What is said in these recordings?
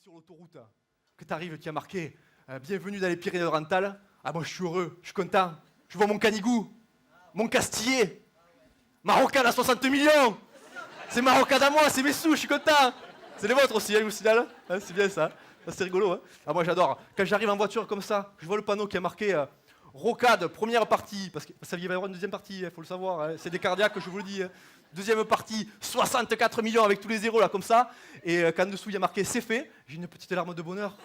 sur l'autoroute, que tu arrives, qui a marqué bienvenue dans les Pyrénées-Orientales. Ah, moi je suis heureux, je suis content. Je vois mon Canigou, mon Castillet, ma rocade à 60 millions. C'est ma rocade à moi, c'est mes sous, je suis content. C'est les vôtres aussi, hein, je vous signale. Hein, c'est bien ça. Ça c'est rigolo. Hein. Ah, moi j'adore. Quand j'arrive en voiture comme ça, je vois le panneau qui a marqué rocade, première partie. Parce qu'il va y avoir une deuxième partie, il faut le savoir. Hein. C'est des cardiaques, je vous le dis. Hein. Deuxième partie, 64 millions avec tous les zéros là comme ça. Et quand en dessous il y a marqué c'est fait, j'ai une petite larme de bonheur.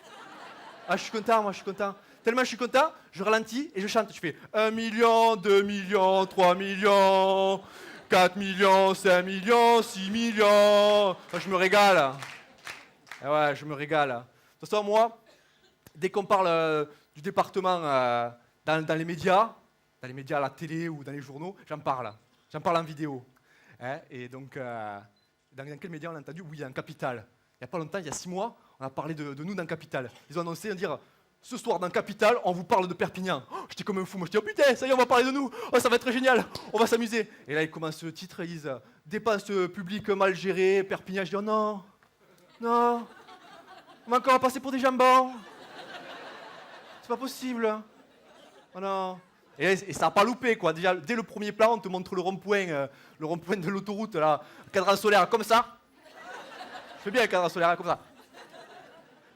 Ah, je suis content, moi je suis content. Tellement je suis content, je ralentis et je chante. Je fais 1 million, 2 millions, 3 millions, 4 millions, 5 millions, 6 millions. Enfin, je me régale. Ah ouais, je me régale. De toute façon, moi, dès qu'on parle du département dans les médias à la télé ou dans les journaux, j'en parle. J'en parle en vidéo. Hein, et donc, dans quel média on l'a entendu? Oui, dans Capital. Il n'y a pas longtemps, il y a 6 mois, on a parlé de nous dans Capital. Ils ont annoncé, on dire, ce soir dans Capital, on vous parle de Perpignan. Oh, j'étais comme un fou, moi je dis, oh putain, ça y est, on va parler de nous. Oh, ça va être génial, on va s'amuser. Et là, ils commencent le titre, ils disent, dépenses publiques mal gérées, Perpignan. Je dis, oh non, non, on va encore passer pour des jambons. C'est pas possible. Oh non. Et ça n'a pas loupé, quoi. Déjà, dès le premier plan, on te montre le rond-point de l'autoroute, là, cadran solaire, comme ça. Je fais bien le cadran solaire, comme ça.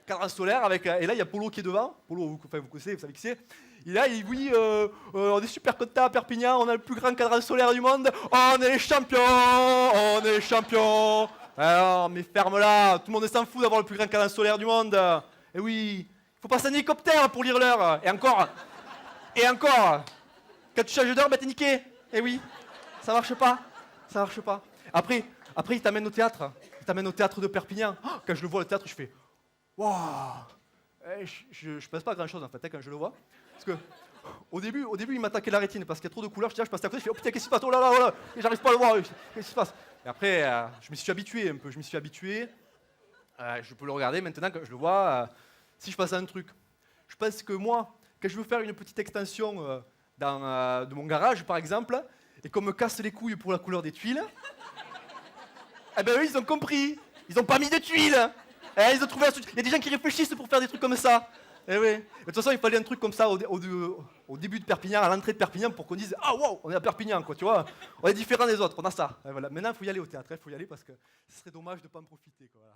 Cadran solaire, avec, et là, il y a Polo qui est devant. Polo, vous connaissez, vous savez qui c'est. Et là, il dit, oui, on est super contents à Perpignan, on a le plus grand cadran solaire du monde. On est les champions, on est les champions. Alors, mais ferme-la, tout le monde s'en fout d'avoir le plus grand cadran solaire du monde. Et oui, il faut passer un hélicoptère pour lire l'heure. Et encore, quand tu changes d'heure, bah t'es niqué. Eh oui, ça marche pas. Ça marche pas. Après il t'amène au théâtre. Il t'amène au théâtre de Perpignan. Oh, quand je le vois, le théâtre, je fais waouh. Je pense pas à grand chose en fait quand je le vois. Parce que au début, il m'attaquait la rétine parce qu'il y a trop de couleurs. Je passe à côté, je fais oh putain, qu'est-ce qui se passe? Oh là là, oh là. Et j'arrive pas à le voir. Qu'est-ce qui se passe? Et après, je me suis habitué un peu. Je peux le regarder maintenant quand je le vois. Si je passe à un truc, je pense que moi, quand je veux faire une petite extension de mon garage, par exemple, et qu'on me casse les couilles pour la couleur des tuiles, eh ben eux, ils ont compris. Ils n'ont pas mis de tuiles. Ils ont trouvé un truc. Il y a des gens qui réfléchissent pour faire des trucs comme ça. Eh oui. De toute façon, il fallait un truc comme ça au début de Perpignan, à l'entrée de Perpignan, pour qu'on dise ah wow, on est à Perpignan, quoi, tu vois. On est différent des autres, on a ça. Et voilà. Maintenant, il faut y aller au théâtre, il faut y aller parce que ce serait dommage de ne pas en profiter, quoi. Voilà.